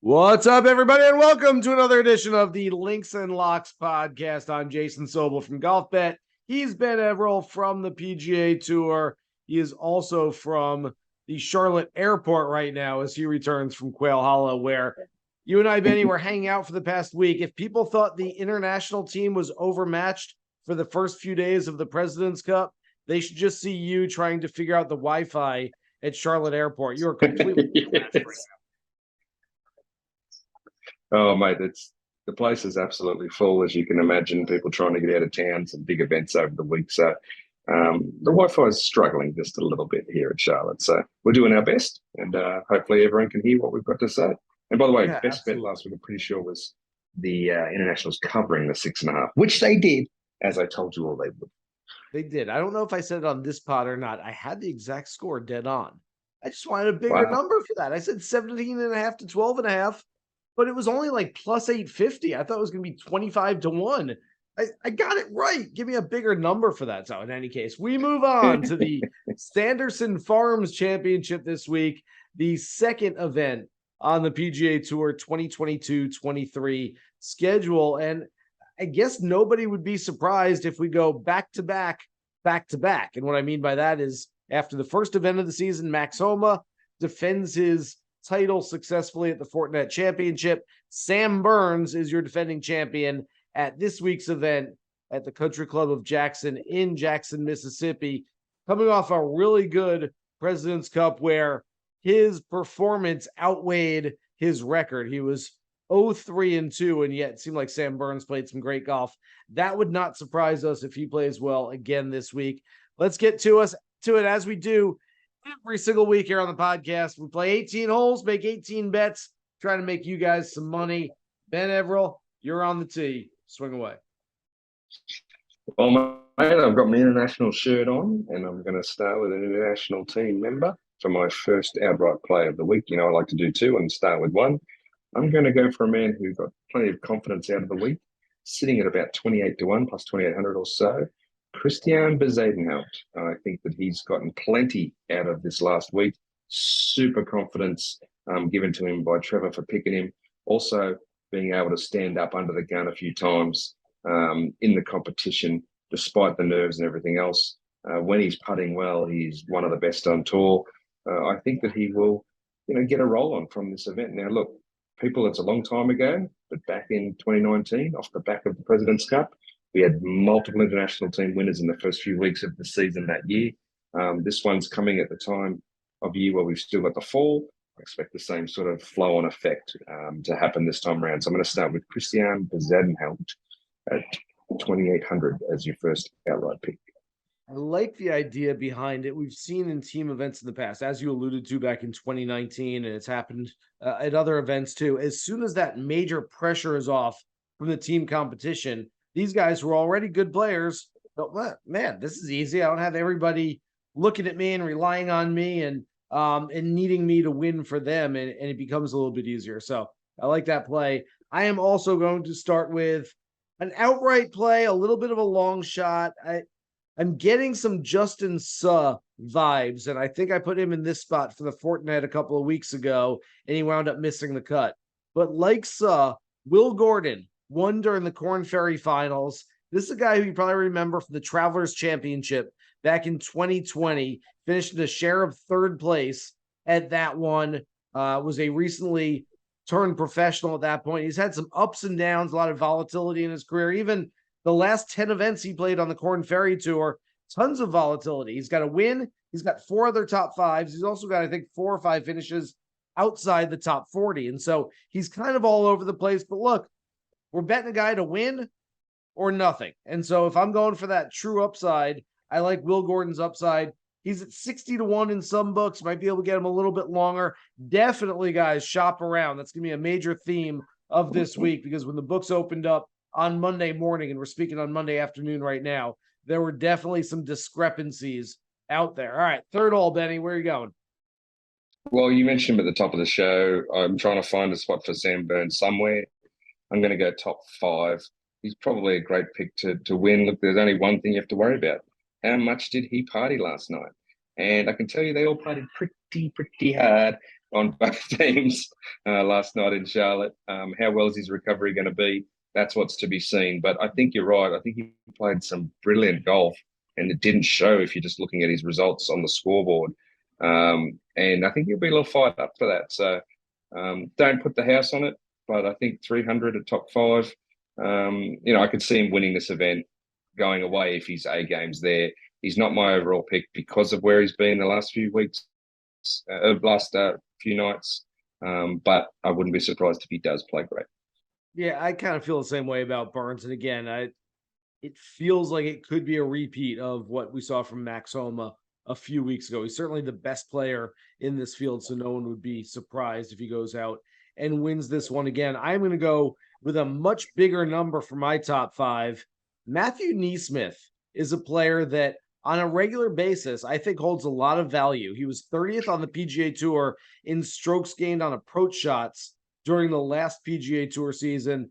What's up, everybody, and welcome to another edition of the Links and Locks podcast. I'm Jason Sobel from GolfBet. He's Ben Everill from the PGA Tour. He is also from the Charlotte Airport right now as he returns from Quail Hollow, where you and I, Benny, were hanging out for the past week. If people thought the international team was overmatched for the first few days of the President's Cup, they should just see you trying to figure out the Wi-Fi at Charlotte Airport. You're completely overmatched right now. Oh, mate, the place is absolutely full, as you can imagine. People trying to get out of town, some big events over the week. So the Wi-Fi is struggling just a little bit here at Charlotte. So we're doing our best, and hopefully everyone can hear what we've got to say. And by the way, best absolutely. bet last week, I'm pretty sure, was the internationals covering the 6.5, which they did, as I told you all they would. They did. I don't know if I said it on this pod or not. I had the exact score dead on. I just wanted a bigger number for that. I said 17.5 to 12.5, but it was only like plus 850. I thought it was going to be 25 to 1. I got it right. Give me a bigger number for that. So in any case, we move on to the Sanderson Farms Championship this week, the second event on the PGA Tour 2022-23 schedule. And I guess nobody would be surprised if we go back to back. And what I mean by that is after the first event of the season, Max Homa defends his title successfully at the Fortinet Championship. Sam Burns is your defending champion at this week's event at the Country Club of Jackson in Jackson, Mississippi, coming off a really good President's Cup where his performance outweighed his record. He was 0-3-2, and yet it seemed like Sam Burns played some great golf. That would not surprise us if he plays well again this week. Let's get to it as we do every single week here on the podcast. We play 18 holes, make 18 bets, trying to make you guys some money. Ben Everill, you're on the tee. Swing away. Well, mate, I've got my international shirt on, and I'm going to start with an international team member for my first outright play of the week. You know, I like to do two and start with one. I'm going to go for a man who got plenty of confidence out of the week, sitting at about 28 to 1 plus 2,800 or so. Christian Bezuidenhout. I think that he's gotten plenty out of this last week. Super confidence given to him by Trevor for picking him. Also being able to stand up under the gun a few times in the competition, despite the nerves and everything else. When he's putting well, he's one of the best on tour. I think that he will, get a roll on from this event. Now, look, people, it's a long time ago, but back in 2019, off the back of the President's Cup, we had multiple international team winners in the first few weeks of the season that year. This one's coming at the time of year where we've still got the fall. I expect the same sort of flow-on effect to happen this time around. So I'm going to start with Christian Bezuidenhout at 2,800 as your first outright pick. I like the idea behind it. We've seen in team events in the past, as you alluded to back in 2019, and it's happened at other events too. As soon as that major pressure is off from the team competition, these guys were already good players. But man, this is easy. I don't have everybody looking at me and relying on me and needing me to win for them, and it becomes a little bit easier. So I like that play. I am also going to start with an outright play, a little bit of a long shot. I'm getting some Justin Suh vibes, and I think I put him in this spot for the Fortinet a couple of weeks ago, and he wound up missing the cut. But like Suh, Will Gordon won during the Korn Ferry Finals. This is a guy who you probably remember from the Travelers Championship back in 2020, finished in a share of third place at that one, was a recently turned professional at that point. He's had some ups and downs, a lot of volatility in his career. Even the last 10 events he played on the Korn Ferry Tour, tons of volatility. He's got a win. He's got 4 other top fives. He's also got, I think, 4 or 5 finishes outside the top 40. And so he's kind of all over the place. But look, we're betting a guy to win or nothing. And so if I'm going for that true upside, I like Will Gordon's upside. He's at 60 to 1 in some books. Might be able to get him a little bit longer. Definitely, guys, shop around. That's going to be a major theme of this week, because when the books opened up on Monday morning, and we're speaking on Monday afternoon right now, there were definitely some discrepancies out there. All right, third hole, Benny, where are you going? Well, you mentioned him at the top of the show. I'm trying to find a spot for Sam Burns somewhere. I'm going to go top 5. He's probably a great pick to win. Look, there's only one thing you have to worry about. How much did he party last night? And I can tell you they all partied pretty hard. on both teams last night in Charlotte. How well is his recovery going to be? That's what's to be seen. But I think you're right. I think he played some brilliant golf, and it didn't show if you're just looking at his results on the scoreboard. And I think he'll be a little fired up for that. So don't put the house on it, but I think 300 at top five. I could see him winning this event, going away if his A game's there. He's not my overall pick because of where he's been the last few weeks, last few nights. But I wouldn't be surprised if he does play great. Yeah, I kind of feel the same way about Burns. And again, it feels like it could be a repeat of what we saw from Max Homa a few weeks ago. He's certainly the best player in this field, so no one would be surprised if he goes out and wins this one again. I'm going to go with a much bigger number for my top five. Matthew Neesmith is a player that on a regular basis, I think holds a lot of value. He was 30th on the PGA Tour in strokes gained on approach shots during the last PGA Tour season,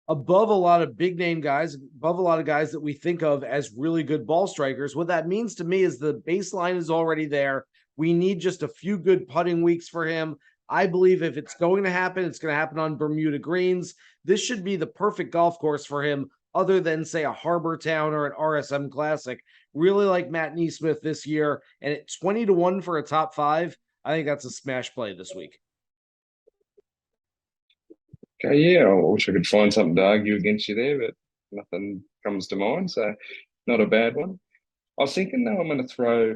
above a lot of big name guys, above a lot of guys that we think of as really good ball strikers. What that means to me is the baseline is already there. We need just a few good putting weeks for him. I believe if it's going to happen, it's going to happen on Bermuda greens. This should be the perfect golf course for him, other than, say, a Harbor Town or an RSM Classic. Really like Matt Neesmith this year. And at 20-1 for a top five, I think that's a smash play this week. Okay, yeah, I wish I could find something to argue against you there, but nothing comes to mind, so not a bad one. I was thinking, though, I'm going to throw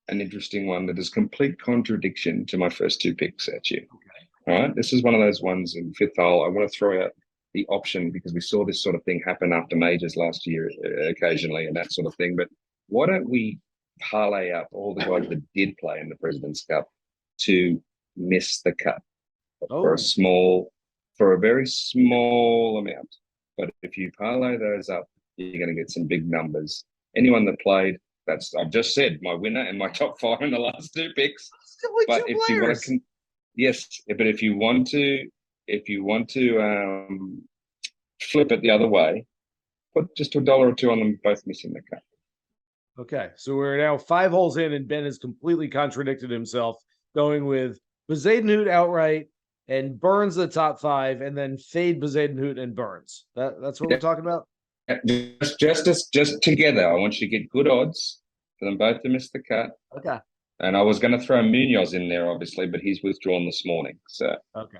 an interesting one that is complete contradiction to my first two picks at you. All right, this is one of those ones in fifth hole. I want to throw out the option because we saw this sort of thing happen after majors last year occasionally and that sort of thing. But why don't we parlay up all the guys that did play in the President's Cup to miss the cut for a very small amount. But if you parlay those up, you're going to get some big numbers. Anyone that played, I've just said my winner and my top five in the last two picks. Simply but two if players. you want to, yes, but if you want to flip it the other way, put just $1 or $2 on them both missing the cut. Okay, so we're now 5 holes in, and Ben has completely contradicted himself, going with Bezuidenhout outright and Burns the top five, and then fade Bezuidenhout and Burns. That's what we're talking about? Just together. I want you to get good odds for them both to miss the cut. Okay. And I was going to throw Munoz in there, obviously, but he's withdrawn this morning. So okay,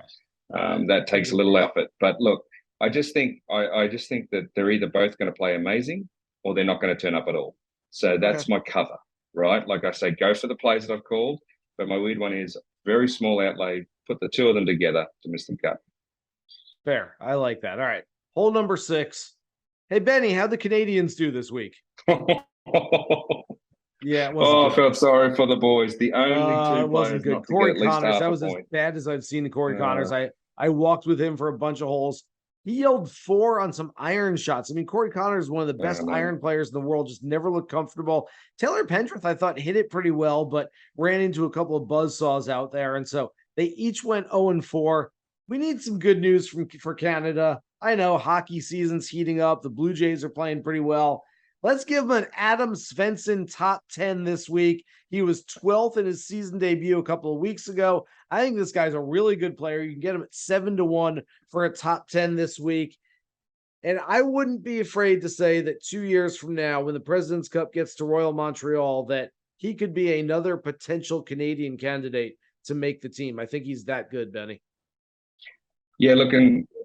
that takes a little effort. But look, I just think that they're either both going to play amazing or they're not going to turn up at all. So that's my cover, right? Like I say, go for the plays that I've called. But my weird one is very small outlay. Put the two of them together to miss the cut. Fair. I like that. All right. Hole number 6. Hey, Benny, how'd the Canadians do this week? Yeah, it wasn't I good. felt sorry for the boys. The only two it wasn't players good. not to Corey get at least Connors, half that a was as point. bad as I've seen the Corey Connors. I walked with him for a bunch of holes. He yelled 4 on some iron shots. I mean, Corey Connors is one of the best iron players in the world, just never looked comfortable. Taylor Pendrith, I thought, hit it pretty well, but ran into a couple of buzzsaws out there. And so they each went 0-4. We need some good news for Canada. I know hockey season's heating up. The Blue Jays are playing pretty well. Let's give him an Adam Svensson top 10 this week. He was 12th in his season debut a couple of weeks ago. I think this guy's a really good player. You can get him at 7-1 for a top 10 this week. And I wouldn't be afraid to say that 2 years from now, when the President's Cup gets to Royal Montreal, that he could be another potential Canadian candidate to make the team. I think he's that good, Benny. Yeah,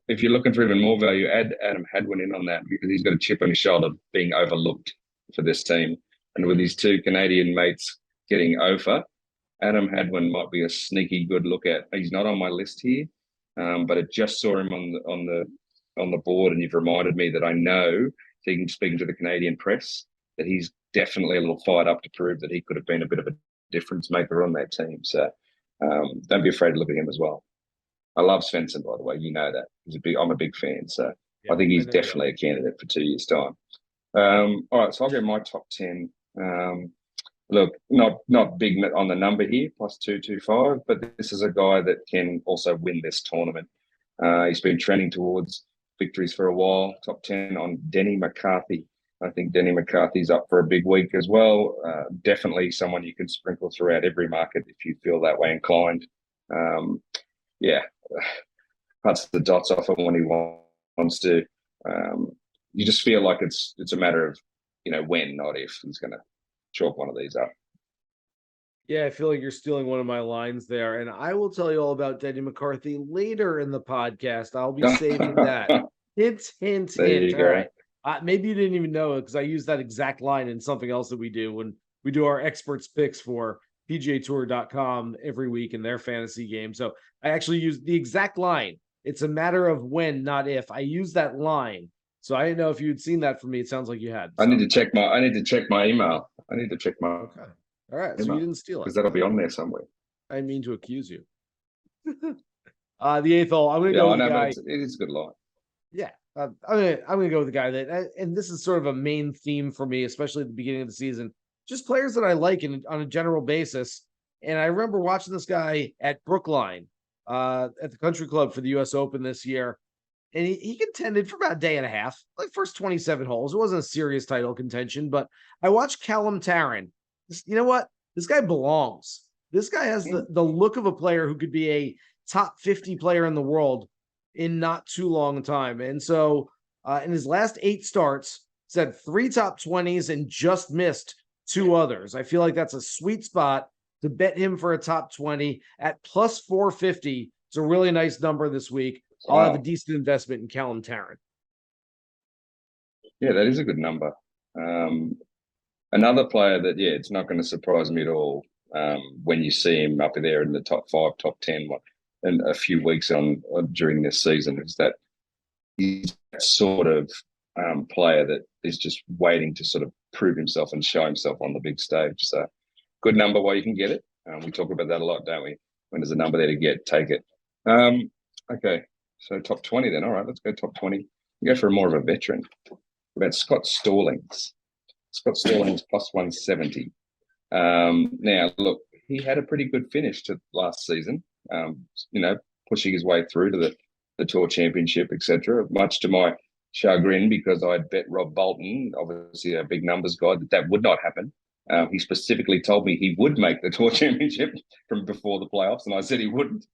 if you're looking for even more value, add Adam Hadwin in on that because he's got a chip on his shoulder being overlooked for this team. And with his two Canadian mates getting over, Adam Hadwin might be a sneaky good look at. He's not on my list here, but I just saw him on the board, and you've reminded me that I know, speaking to the Canadian press, that he's definitely a little fired up to prove that he could have been a bit of a difference maker on that team. So don't be afraid to look at him as well. I love Svensson, by the way. You know that. I'm a big fan. So yeah, I think he's definitely a candidate for 2 years' time. All right, so I'll get my top 10. Look, not big on the number here, plus 225, but this is a guy that can also win this tournament. He's been trending towards victories for a while. Top 10 on Denny McCarthy. I think Denny McCarthy's up for a big week as well. Definitely someone you can sprinkle throughout every market if you feel that way inclined. Yeah, cuts the dots off him when he wants to. You just feel like it's a matter of, when, not if he's going to chalk one of these up. Yeah, I feel like you're stealing one of my lines there, and I will tell you all about Denny McCarthy later in the podcast. I'll be saving that. Hint, hint, There hint. you All go. right. Maybe you didn't even know it because I use that exact line in something else that we do when we do our experts picks for PGAtour.com every week in their fantasy game. So I actually use the exact line. It's a matter of when, not if. I use that line. So I didn't know if you had seen that from me. It sounds like you had. I So. need to check my email. I need to check my Okay. All right. So you email didn't steal it. because that'll be on there somewhere. I didn't mean to accuse you. The eighth hole. I'm going to Yeah, go I with the know, guy. but it is a good line. Yeah, I'm gonna go with the guy that, and this is sort of a main theme for me, especially at the beginning of the season. Just players that I like on a general basis. And I remember watching this guy at Brookline, at the Country Club for the U.S. Open this year, and he contended for about a day and a half, like first 27 holes. It wasn't a serious title contention, but I watched Callum Tarrant. You know what? This guy belongs. This guy has the look of a player who could be a top 50 player in the world in not too long time. And so in his last 8 starts, he's had 3 top 20s and just missed 2 others. I feel like that's a sweet spot to bet him for a top 20 at plus 450. It's a really nice number this week. I'll have a decent investment in Callum Tarrant. Yeah, that is a good number. Another player that, it's not going to surprise me at all when you see him up there in the top 5, top 10 in a few weeks during this season is that he's that sort of player that is just waiting to sort of prove himself and show himself on the big stage. So good number while you can get it. We talk about that a lot, don't we? When there's a number there to get, take it. Okay, so top 20 then. All right, let's go top 20. We'll go for more of a veteran. About Scott Stallings. Scott Stallings plus 170. Now, look, he had a pretty good finish to last season, pushing his way through to the Tour Championship, etc. Much to my chagrin, because I'd bet Rob Bolton, obviously a big numbers guy, that would not happen. He specifically told me he would make the Tour Championship from before the playoffs, and I said he wouldn't.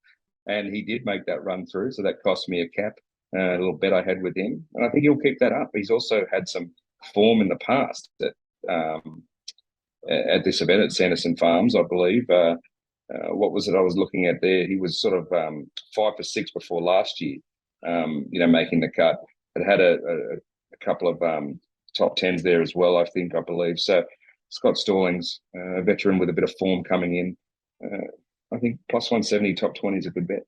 And he did make that run through, so that cost me a cap, a little bet I had with him. And I think he'll keep that up. He's also had some form in the past at this event at Sanderson Farms, I believe. What was it I was looking at there? He was sort of 5 for 6 before last year, making the cut. It had a couple of top 10s there as well, I believe. So Scott Stallings, a veteran with a bit of form coming in. I think plus 170 top 20 is a good bet.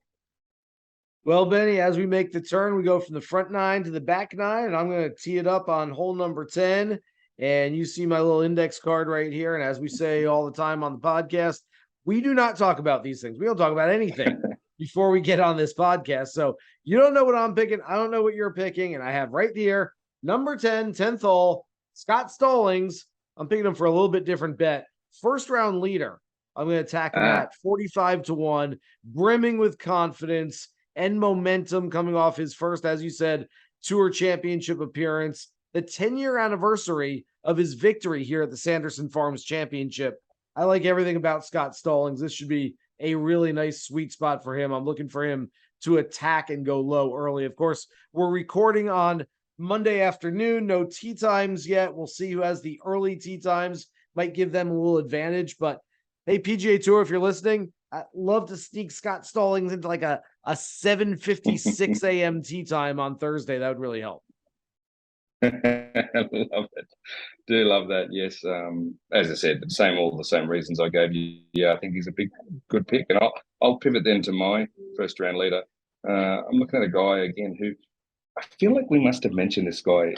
Well, Benny, as we make the turn, we go from the front 9 to the back 9, and I'm going to tee it up on hole number 10. And you see my little index card right here. And as we say all the time on the podcast, we do not talk about these things. We don't talk about anything before we get on this podcast. So you don't know what I'm picking. I don't know what you're picking. And I have right here, number 10, 10th hole, Scott Stallings. I'm picking him for a little bit different bet. First round leader. I'm going to attack him at 45-1, brimming with confidence and momentum coming off his first, as you said, Tour Championship appearance, the 10-year anniversary of his victory here at the Sanderson Farms Championship. I like everything about Scott Stallings. This should be a really nice sweet spot for him. I'm looking for him to attack and go low early. Of course, we're recording on Monday afternoon. No tee times yet. We'll see who has the early tee times. Might give them a little advantage, but hey, PGA Tour, if you're listening, I'd love to sneak Scott Stallings into like a 7:56 a.m. tee time on Thursday. That would really help. I love it. Do love that. Yes. As I said, all the same reasons I gave you. Yeah, I think he's a good pick. And I'll pivot then to my first round leader. I'm looking at a guy again who I feel like we must have mentioned this guy,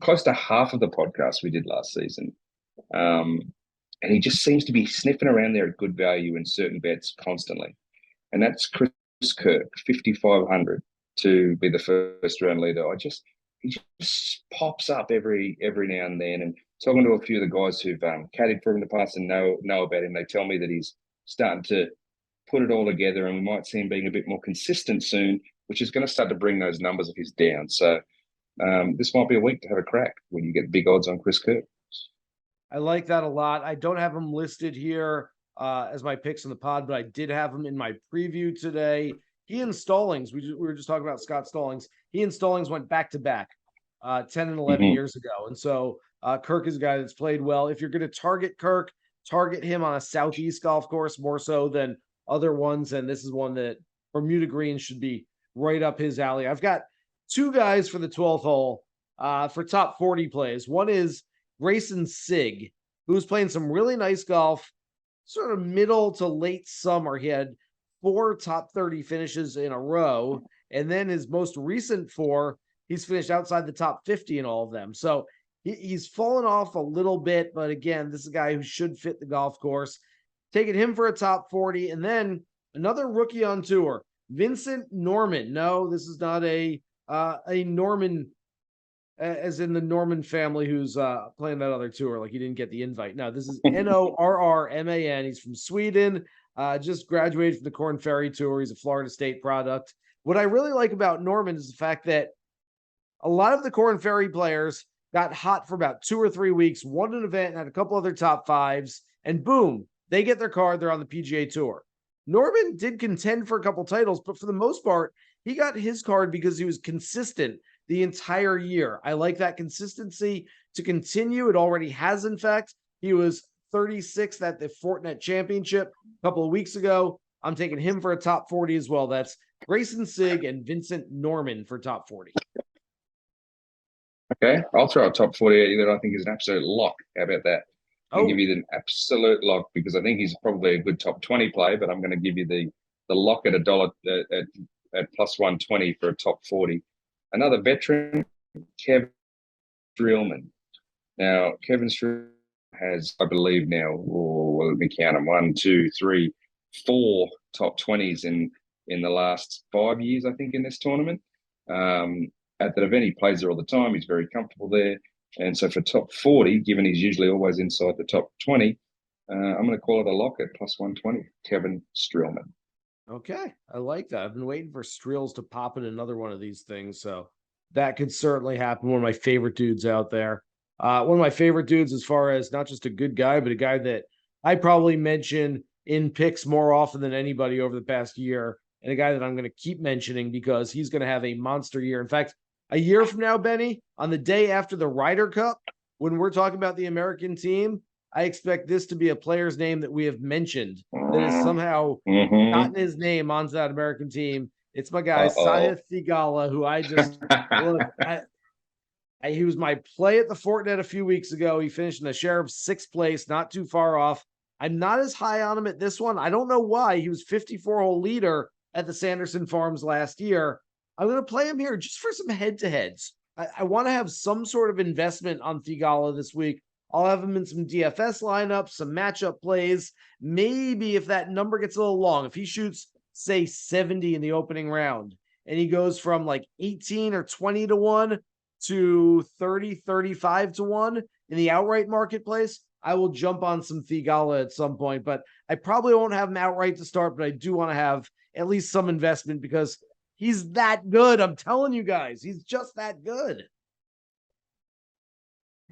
close to half of the podcast we did last season. And he just seems to be sniffing around there at good value in certain bets constantly. And that's Chris Kirk, 5,500 to be the first round leader. He just pops up every now and then. And talking to a few of the guys who've caddied for him in the past and know about him, they tell me that he's starting to put it all together, and we might see him being a bit more consistent soon, which is going to start to bring those numbers of his down. So this might be a week to have a crack when you get big odds on Chris Kirk. I like that a lot. I don't have him listed here as my picks in the pod, but I did have him in my preview today. He and Stallings, we were just talking about Scott Stallings. He and Stallings went back to back 10 and 11 Mhm. years ago. And so Kirk is a guy that's played well. If you're going to target Kirk, target him on a Southeast golf course more so than other ones. And this is one that Bermuda Green should be right up his alley. I've got two guys for the 12th hole for top 40 plays. One is Grayson Sigg, who's playing some really nice golf, sort of middle to late summer. He had 4 top 30 finishes in a row. And then his most recent 4, he's finished outside the top 50 in all of them. So he's fallen off a little bit. But again, this is a guy who should fit the golf course. Taking him for a top 40. And then another rookie on tour, Vincent Norman. No, this is not a Norman as in the Norman family who's playing that other tour. Like he didn't get the invite. No, this is Norrman. He's from Sweden. Just graduated from the Corn Ferry Tour. He's a Florida State product. What I really like about Norman is the fact that a lot of the Corn Ferry players got hot for about 2 or 3 weeks, won an event, had a couple other top fives, and boom, they get their card. They're on the PGA Tour. Norman did contend for a couple titles, but for the most part, he got his card because he was consistent the entire year. I like that consistency to continue. It already has, in fact. He was 36th at the Fortinet Championship a couple of weeks ago. I'm taking him for a top 40 as well. That's Grayson Sigg and Vincent Norman for top 40. Okay, I'll throw a top 40 at you that I think is an absolute lock. How about that? I'll give you the absolute lock because I think he's probably a good top 20 play, but I'm going to give you the lock at $1 at plus 120 for a top 40. Another veteran, Kevin Streelman. Now, Kevin Streelman has, I believe now, let me count them, 1, 2, 3, 4 top 20s in the last 5 years, I think, in this tournament. At that event, he plays there all the time. He's very comfortable there. And so for top 40, given he's usually always inside the top 20, I'm going to call it a lock at plus 120, Kevin Streelman. Okay, I like that. I've been waiting for Streels to pop in another one of these things, so that could certainly happen. One of my favorite dudes out there. One of my favorite dudes as far as not just a good guy, but a guy that I probably mention in picks more often than anybody over the past year, and a guy that I'm going to keep mentioning because he's going to have a monster year. In fact, a year from now, Benny, on the day after the Ryder Cup, when we're talking about the American team, I expect this to be a player's name that we have mentioned that has somehow gotten his name onto that American team. It's my guy, Sahith Theegala, who I just look. He was my play at the Fortinet a few weeks ago. He finished in a share of 6th place, not too far off. I'm not as high on him at this one. I don't know why. He was 54-hole leader at the Sanderson Farms last year. I'm going to play him here just for some head-to-heads. I want to have some sort of investment on Theegala this week. I'll have him in some DFS lineups, some matchup plays. Maybe if that number gets a little long, if he shoots, say, 70 in the opening round, and he goes from like 18 or 20 to 1 to 30, 35 to 1 in the outright marketplace, I will jump on some Theegala at some point. But I probably won't have him outright to start, but I do want to have at least some investment because he's that good. I'm telling you guys, he's just that good.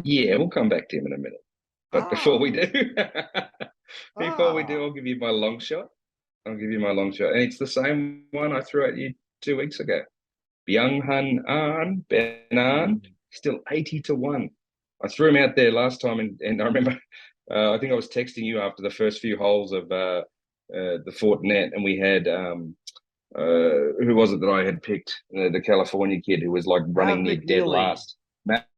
Yeah, we'll come back to him in a minute. But before we do, I'll give you my long shot. I'll give you my long shot. And it's the same one I threw at you 2 weeks ago. Byung-Hun Ahn, Ben Ahn, still 80 to 1. I threw him out there last time, and I remember, I think I was texting you after the first few holes of the Fortinet, and we had, who was it that I had picked? The California kid who was like running near dead last.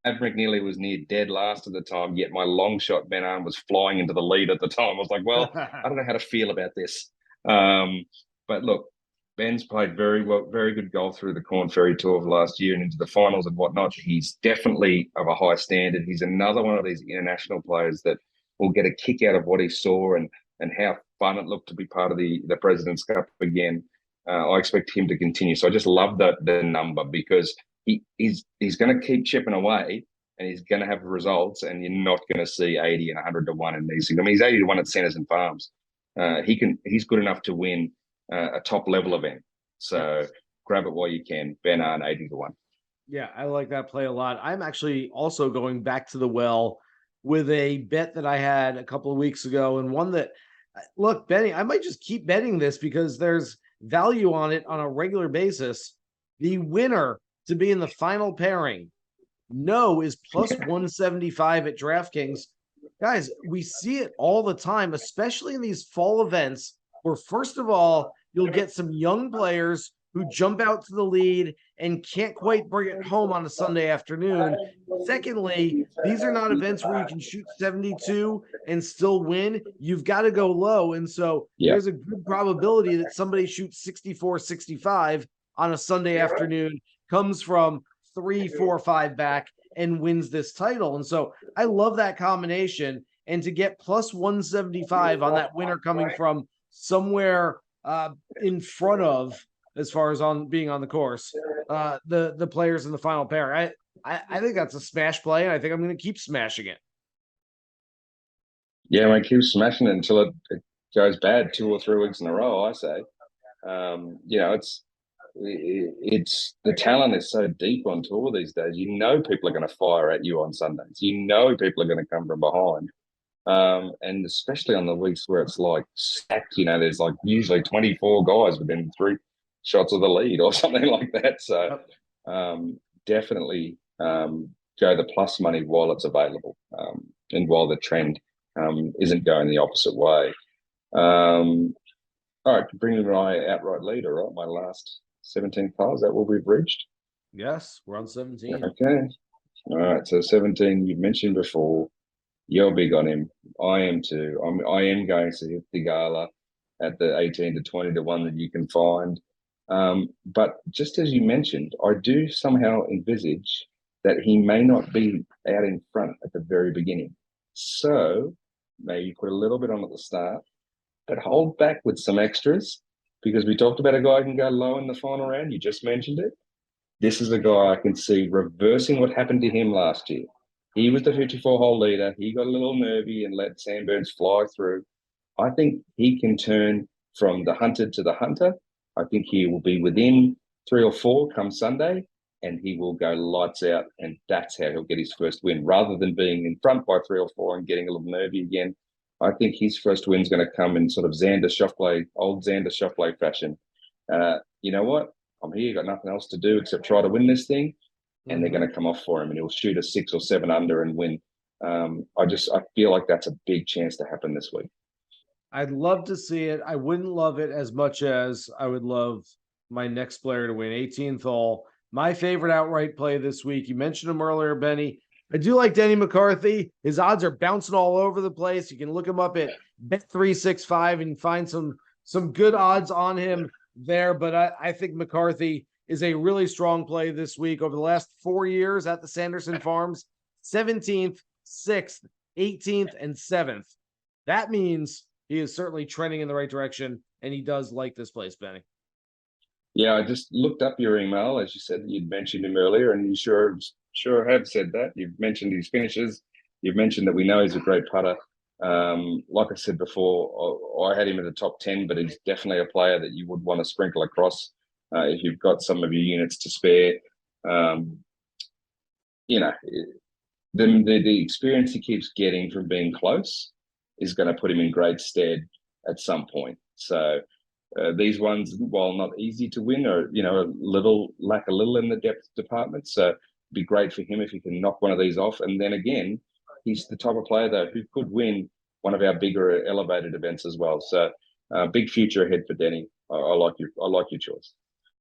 Maverick Neely was near dead last at the time, yet my long shot Ben Ahn was flying into the lead at the time. I was like, well, I don't know how to feel about this. But look, Ben's played very well, very good golf through the Corn Ferry Tour of last year and into the finals and whatnot. He's definitely of a high standard. He's another one of these international players that will get a kick out of what he saw and how fun it looked to be part of the President's Cup again. I expect him to continue. So I just love the number because he's going to keep chipping away and he's going to have results, and you're not going to see 80 and 100 to 1 in these things. I mean, he's 80 to 1 at Sanderson Farms. He's good enough to win a top level event. So grab it while you can. Ben Ahn 80 to 1. Yeah, I like that play a lot. I'm actually also going back to the well with a bet that I had a couple of weeks ago, and one that Look, Benny, I might just keep betting this because there's value on it on a regular basis. The winner to be in the final pairing, no, is plus 175 at DraftKings. Guys, we see it all the time, especially in these fall events where, first of all, you'll get some young players who jump out to the lead and can't quite bring it home on a Sunday afternoon. Secondly, these are not events where you can shoot 72 and still win. You've got to go low. And so Yeah. there's a good probability that somebody shoots 64, 65 on a Sunday afternoon, comes from 3, 4, 5 back, and wins this title. And so I love that combination. And to get plus 175 on that winner coming from somewhere in front of, as far as on being on the course, the players in the final pair, I think that's a smash play, and I think I'm going to keep smashing it. Yeah, I keep smashing it until it goes bad 2 or 3 weeks in a row, I say. It's the talent is so deep on tour these days. You know people are going to fire at you on Sundays. You know people are going to come from behind. And especially on the weeks where it's like stacked, there's like usually 24 guys within 3 shots of the lead or something like that. So definitely go the plus money while it's available, and while the trend isn't going the opposite way. All right, bringing my outright leader, right? My last 17th hole, is that what we've reached? Yes, we're on 17. Okay. All right, so 17, you've mentioned before. You're big on him. I am too. I am going to hit the gala at the 18 to 20 to 1 that you can find. But just as you mentioned, I do somehow envisage that he may not be out in front at the very beginning. So maybe put a little bit on at the start, but hold back with some extras, because we talked about a guy who can go low in the final round. You just mentioned it. This is a guy I can see reversing what happened to him last year. He was the 54-hole leader. He got a little nervy and let Sandberg fly through. I think he can turn from the hunted to the hunter. I think he will be within 3 or 4 come Sunday, and he will go lights out, and that's how he'll get his first win. Rather than being in front by 3 or 4 and getting a little nervy again, I think his first win's going to come in sort of old Xander Schauffele fashion. You know what? I'm here, got nothing else to do except try to win this thing, and they're going to come off for him, and he'll shoot a 6 or 7 under and win. I feel like that's a big chance to happen this week. I'd love to see it. I wouldn't love it as much as I would love my next player to win. 18th hole. My favorite outright play this week. You mentioned him earlier, Benny. I do like Denny McCarthy. His odds are bouncing all over the place. You can look him up at Bet365 and find some good odds on him there. But I think McCarthy is a really strong play this week. Over the last 4 years at the Sanderson Farms, 17th, 6th, 18th, and 7th. That means he is certainly trending in the right direction, and he does like this place, Benny. Yeah, I just looked up your email, as you said, you'd mentioned him earlier, and you sure have said that. You've mentioned his finishes. You've mentioned that we know he's a great putter. Like I said before, I had him in the top 10, but he's definitely a player that you would want to sprinkle across if you've got some of your units to spare. The experience he keeps getting from being close is going to put him in great stead at some point. So these ones, while not easy to win, are lack a little in the depth department. So it'd be great for him if he can knock one of these off. And then again, he's the type of player though who could win one of our bigger elevated events as well. So big future ahead for Denny. I like your choice.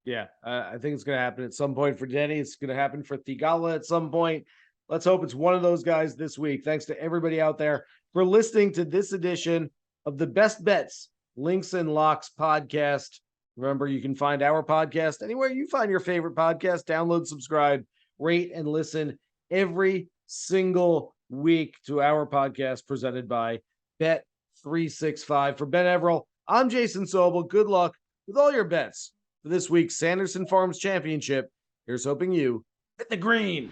Yeah, I think it's going to happen at some point for Denny. It's going to happen for Thigala at some point. Let's hope it's one of those guys this week. Thanks to everybody out there for listening to this edition of the Best Bets Links and Locks podcast. Remember, you can find our podcast anywhere you find your favorite podcast. Download, subscribe, rate, and listen every single week to our podcast presented by Bet365. For Ben Everill, I'm Jason Sobel. Good luck with all your bets for this week's Sanderson Farms Championship. Here's hoping you hit the green.